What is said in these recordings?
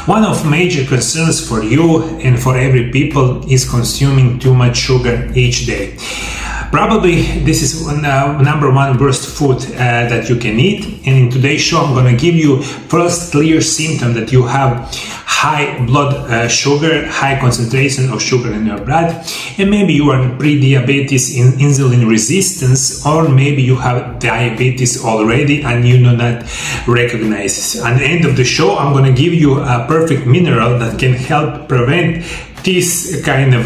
One of major concerns for you and for every people is consuming too much sugar each day. Probably this is number one worst food that you can eat, and in today's show I'm going to give you first clear symptom that you have high blood sugar, high concentration of sugar in your blood, and maybe you are pre-diabetes in insulin resistance, or maybe you have diabetes already and you do not recognize it. At the end of the show I'm going to give you a perfect mineral that can help prevent this kind of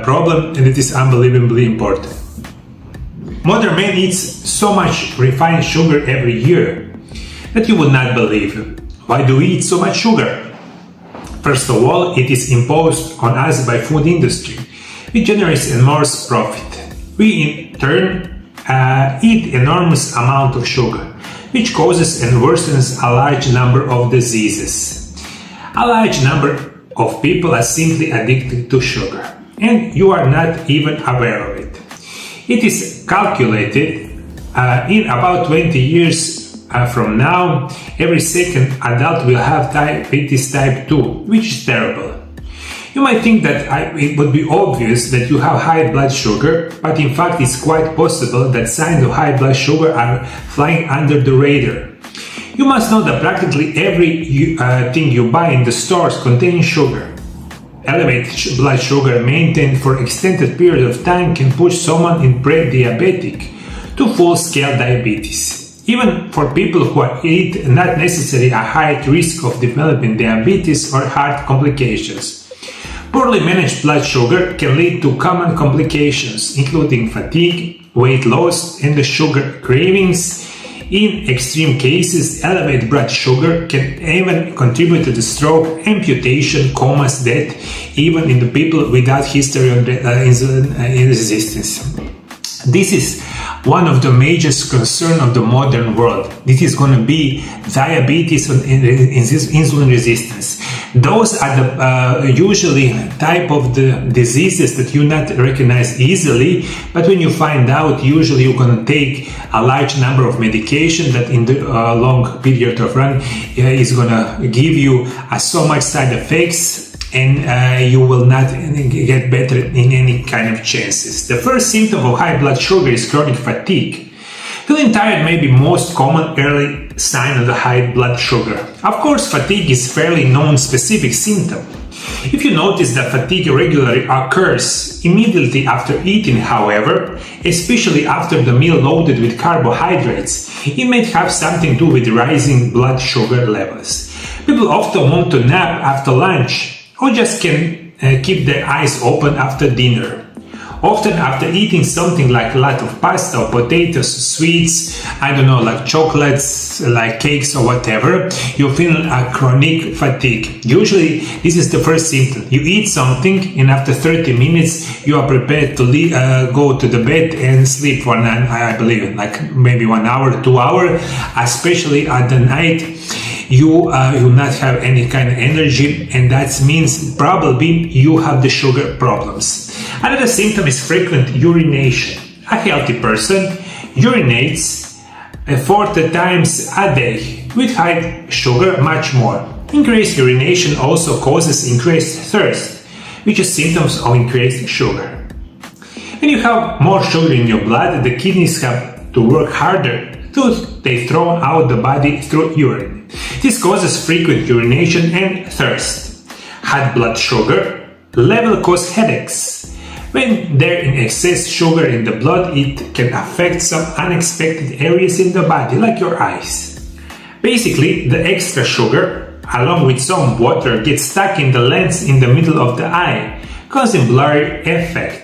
problem, and it is unbelievably important. Modern man eats so much refined sugar every year that you would not believe. Why do we eat so much sugar? First of all, it is imposed on us by food industry, which generates enormous profit. We in turn eat enormous amount of sugar, which causes and worsens a large number of diseases. A large number of people are simply addicted to sugar, and you are not even aware of it. It is calculated in about 20 years from now, every second adult will have diabetes type 2, which is terrible. You might think that it would be obvious that you have high blood sugar, but in fact it's quite possible that signs of high blood sugar are flying under the radar. You must know that practically every thing you buy in the stores contains sugar. Elevated blood sugar maintained for extended period of time can push someone in pre-diabetic to full-scale diabetes. Even for people who are not necessarily a high risk of developing diabetes or heart complications. Poorly managed blood sugar can lead to common complications, including fatigue, weight loss, and the sugar cravings. In extreme cases, elevated blood sugar can even contribute to the stroke, amputation, comas, death, even in the people without history of insulin resistance. This is one of the major concerns of the modern world. This is going to be diabetes and insulin resistance. Those are the usually type of the diseases that you not recognize easily, but when you find out, usually you're going to take a large number of medication that in the long period of run is going to give you so much side effects, and you will not get better in any kind of chances. The first symptom of high blood sugar is chronic fatigue. Feeling tired may be most common early sign of the high blood sugar. Of course, fatigue is fairly non-specific symptom. If you notice that fatigue regularly occurs immediately after eating, however, especially after the meal loaded with carbohydrates, it may have something to do with rising blood sugar levels. People often want to nap after lunch, or just can keep their eyes open after dinner. Often after eating something like a lot of pasta or potatoes, sweets, like chocolates, like cakes or whatever, you feel a chronic fatigue. Usually this is the first symptom. You eat something and after 30 minutes you are prepared to go to the bed and sleep for, I believe, like maybe 1 hour, 2 hours, especially at the night. You will not have any kind of energy, and that means probably you have the sugar problems. Another symptom is frequent urination. A healthy person urinates 40 times a day, with high sugar much more. Increased urination also causes increased thirst, which is symptoms of increased sugar. When you have more sugar in your blood, the kidneys have to work harder. They throw out the body through urine. This causes frequent urination and thirst. High blood sugar level causes headaches. When there is excess sugar in the blood, it can affect some unexpected areas in the body, like your eyes. Basically, the extra sugar, along with some water, gets stuck in the lens in the middle of the eye, causing blurry effect.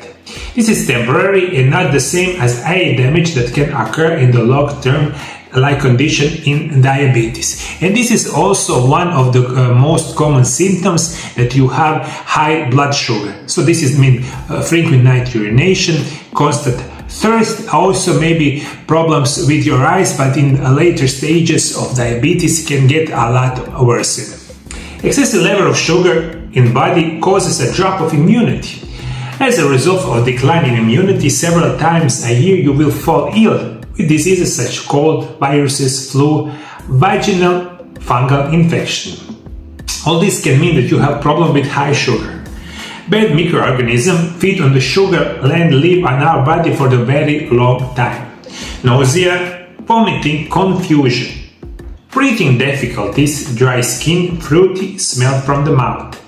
This is temporary and not the same as eye damage that can occur in the long term, like condition in diabetes. And this is also one of the most common symptoms that you have high blood sugar. So this is frequent night urination, constant thirst, also maybe problems with your eyes, but in later stages of diabetes can get a lot worse. Excessive level of sugar in body causes a drop of immunity. As a result of declining immunity, several times a year you will fall ill with diseases such as cold, viruses, flu, vaginal fungal infection. All this can mean that you have problem with high sugar. Bad microorganisms feed on the sugar and live on our body for a very long time. Nausea, vomiting, confusion, breathing difficulties, dry skin, fruity smell from the mouth,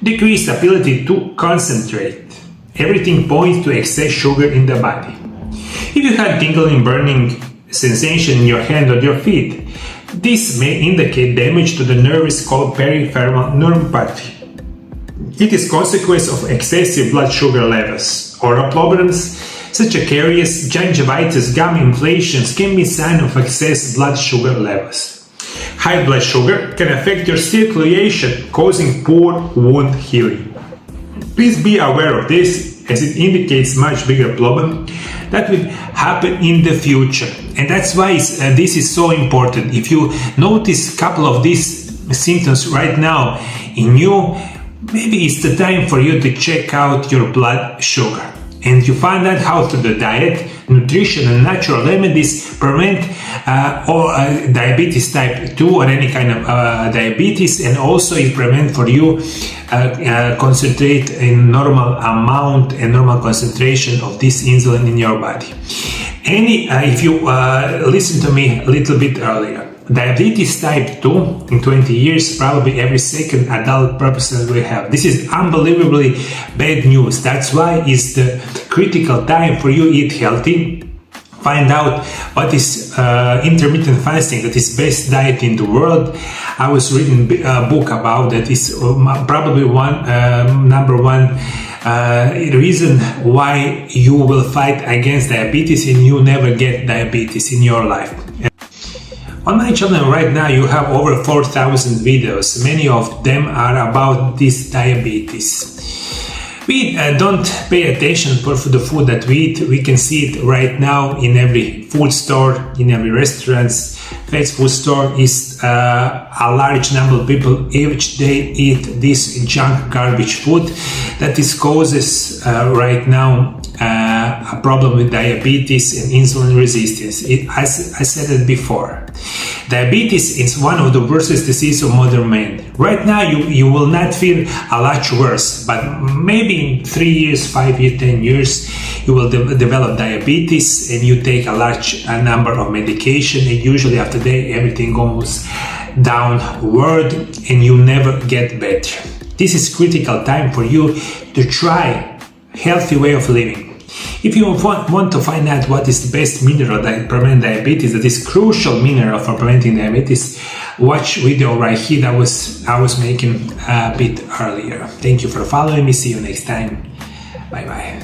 decreased ability to concentrate. Everything points to excess sugar in the body. If you had tingling, burning sensation in your hand or your feet, this may indicate damage to the nerves called peripheral neuropathy. It is consequence of excessive blood sugar levels. Oral problems such as caries, gingivitis, gum inflammations can be sign of excess blood sugar levels. High blood sugar can affect your circulation, causing poor wound healing. Please be aware of this, as it indicates much bigger problem that will happen in the future. And that's why this is so important. If you notice a couple of these symptoms right now in you, maybe it's the time for you to check out your blood sugar. And you find out how through the diet, nutrition and natural remedies prevent diabetes type 2 or any kind of diabetes, and also it prevent for you concentrate in normal amount and normal concentration of this insulin in your body. If you listen to me a little bit earlier, diabetes type 2 in 20 years, probably every second adult person will have. This is unbelievably bad news. That's why it's the critical time for you to eat healthy. Find out what is intermittent fasting, that is best diet in the world. I was reading a book about that. Is probably number one reason why you will fight against diabetes and you never get diabetes in your life. On my channel right now you have over 4,000 videos. Many of them are about this diabetes. We don't pay attention for the food that we eat. We can see it right now in every food store, in every restaurant, fast food store. Is a large number of people each day eat this junk garbage food that is causes right now a problem with diabetes and insulin resistance. As I said it before, diabetes is one of the worst diseases of modern man. Right now you will not feel a lot worse, but maybe in 3 years, 5 years, 10 years you will develop diabetes and you take a large number of medication, and usually after that everything goes downward and you never get better. This is critical time for you to try healthy way of living. If you want to find out what is the best mineral that prevent diabetes, that is crucial mineral for preventing diabetes, watch video right here that I was making a bit earlier. Thank you for following me. See you next time. Bye bye.